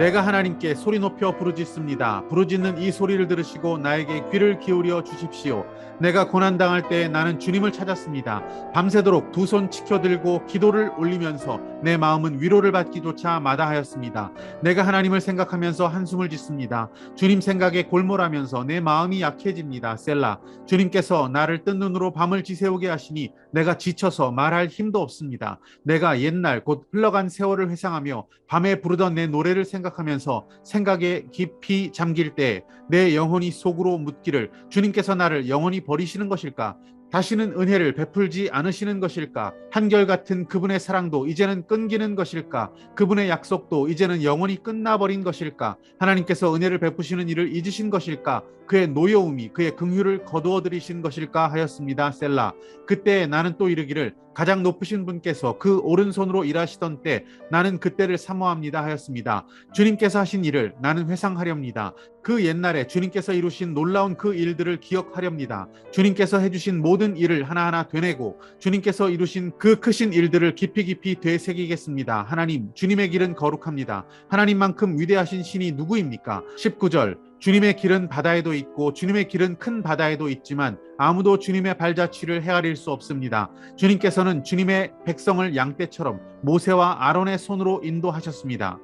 내가 하나님께 소리 높여 부르짖습니다. 부르짖는 이 소리를 들으시고 나에게 귀를 기울여 주십시오. 내가 고난당할 때 나는 주님을 찾았습니다. 밤새도록 두 손 치켜들고 기도를 올리면서 내 마음은 위로를 받기조차 마다하였습니다. 내가 하나님을 생각하면서 한숨을 짓습니다. 주님 생각에 골몰하면서 내 마음이 약해집니다. 셀라. 주님께서 나를 뜬 눈으로 밤을 지새우게 하시니 내가 지쳐서 말할 힘도 없습니다. 내가 옛날 곧 흘러간 세월을 회상하며 밤에 부르던 내 노래를 생각하면서 생각에 깊이 잠길 때 내 영혼이 속으로 묻기를 주님께서 나를 영원히 버리시는 것일까? 다시는 은혜를 베풀지 않으시는 것일까? 한결같은 그분의 사랑도 이제는 끊기는 것일까? 그분의 약속도 이제는 영원히 끝나버린 것일까? 하나님께서 은혜를 베푸시는 일을 잊으신 것일까? 그의 노여움이 그의 긍휼을 거두어 들이신 것일까 하였습니다. 셀라. 그때 나는 또 이르기를 가장 높으신 분께서 그 오른손으로 일하시던 때 나는 그때를 사모합니다 하였습니다. 주님께서 하신 일을 나는 회상하렵니다. 그 옛날에 주님께서 이루신 놀라운 그 일들을 기억하렵니다. 주님께서 해주신 모든 일을 하나하나 되뇌고 주님께서 이루신 그 크신 일들을 깊이 깊이 되새기겠습니다. 하나님, 주님의 길은 거룩합니다. 하나님만큼 위대하신 신이 누구입니까? 19절. 주님의 길은 바다에도 있고 주님의 길은 큰 바다에도 있지만 아무도 주님의 발자취를 헤아릴 수 없습니다. 주님께서는 주님의 백성을 양떼처럼 모세와 아론의 손으로 인도하셨습니다.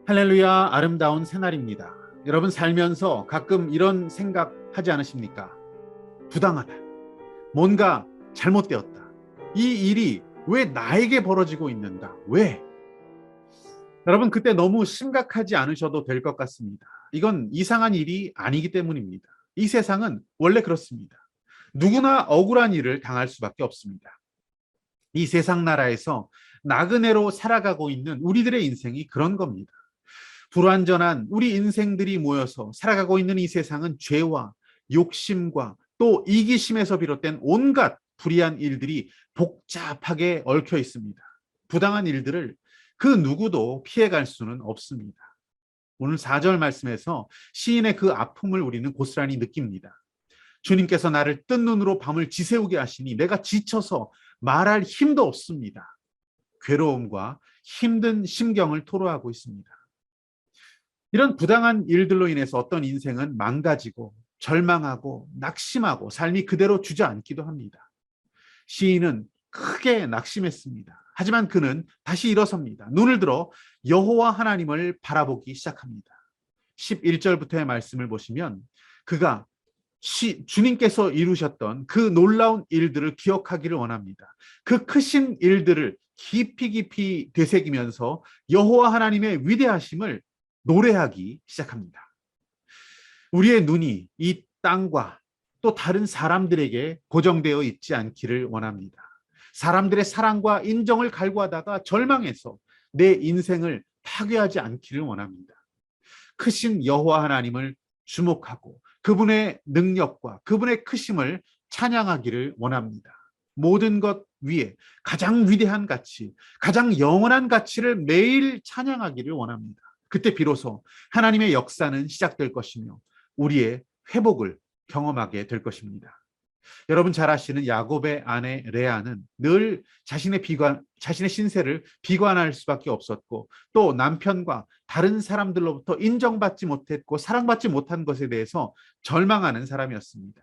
할렐루야, 아름다운 새날입니다. 여러분 살면서 가끔 이런 생각하지 않으십니까? 부당하다. 뭔가 잘못되었다. 이 일이 왜 나에게 벌어지고 있는가? 왜? 여러분 그때 너무 심각하지 않으셔도 될 것 같습니다. 이건 이상한 일이 아니기 때문입니다. 이 세상은 원래 그렇습니다. 누구나 억울한 일을 당할 수밖에 없습니다. 이 세상 나라에서 나그네로 살아가고 있는 우리들의 인생이 그런 겁니다. 불완전한 우리 인생들이 모여서 살아가고 있는 이 세상은 죄와 욕심과 또 이기심에서 비롯된 온갖 불의한 일들이 복잡하게 얽혀 있습니다. 부당한 일들을 그 누구도 피해갈 수는 없습니다. 오늘 4절 말씀에서 시인의 그 아픔을 우리는 고스란히 느낍니다. 주님께서 나를 뜬 눈으로 밤을 지새우게 하시니 내가 지쳐서 말할 힘도 없습니다. 괴로움과 힘든 심경을 토로하고 있습니다. 이런 부당한 일들로 인해서 어떤 인생은 망가지고 절망하고 낙심하고 삶이 그대로 주저앉기도 합니다. 시인은 크게 낙심했습니다. 하지만 그는 다시 일어섭니다. 눈을 들어 여호와 하나님을 바라보기 시작합니다. 11절부터의 말씀을 보시면 그가 주님께서 이루셨던 그 놀라운 일들을 기억하기를 원합니다. 그 크신 일들을 깊이 깊이 되새기면서 여호와 하나님의 위대하심을 노래하기 시작합니다. 우리의 눈이 이 땅과 또 다른 사람들에게 고정되어 있지 않기를 원합니다. 사람들의 사랑과 인정을 갈구하다가 절망해서 내 인생을 파괴하지 않기를 원합니다. 크신 여호와 하나님을 주목하고 그분의 능력과 그분의 크심을 찬양하기를 원합니다. 모든 것 위에 가장 위대한 가치, 가장 영원한 가치를 매일 찬양하기를 원합니다. 그때 비로소 하나님의 역사는 시작될 것이며 우리의 회복을 경험하게 될 것입니다. 여러분 잘 아시는 야곱의 아내 레아는 늘 자신의 신세를 비관할 수밖에 없었고 또 남편과 다른 사람들로부터 인정받지 못했고 사랑받지 못한 것에 대해서 절망하는 사람이었습니다.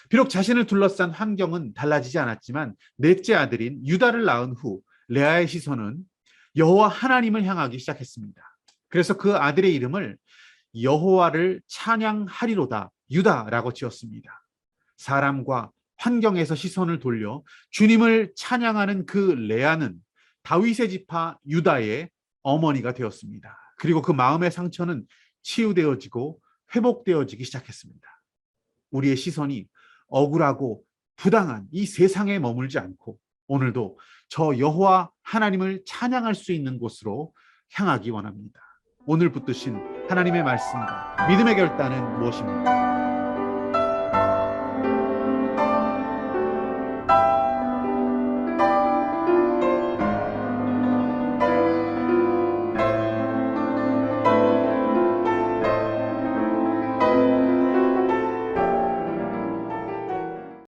비록 자신을 둘러싼 환경은 달라지지 않았지만 넷째 아들인 유다를 낳은 후 레아의 시선은 여호와 하나님을 향하기 시작했습니다. 그래서 그 아들의 이름을 여호와를 찬양하리로다 유다라고 지었습니다. 사람과 환경에서 시선을 돌려 주님을 찬양하는 그 레아는 다윗의 지파 유다의 어머니가 되었습니다. 그리고 그 마음의 상처는 치유되어지고 회복되어지기 시작했습니다. 우리의 시선이 억울하고 부당한 이 세상에 머물지 않고 오늘도 저 여호와 하나님을 찬양할 수 있는 곳으로 향하기 원합니다. 오늘 붙드신 하나님의 말씀과 믿음의 결단은 무엇입니까?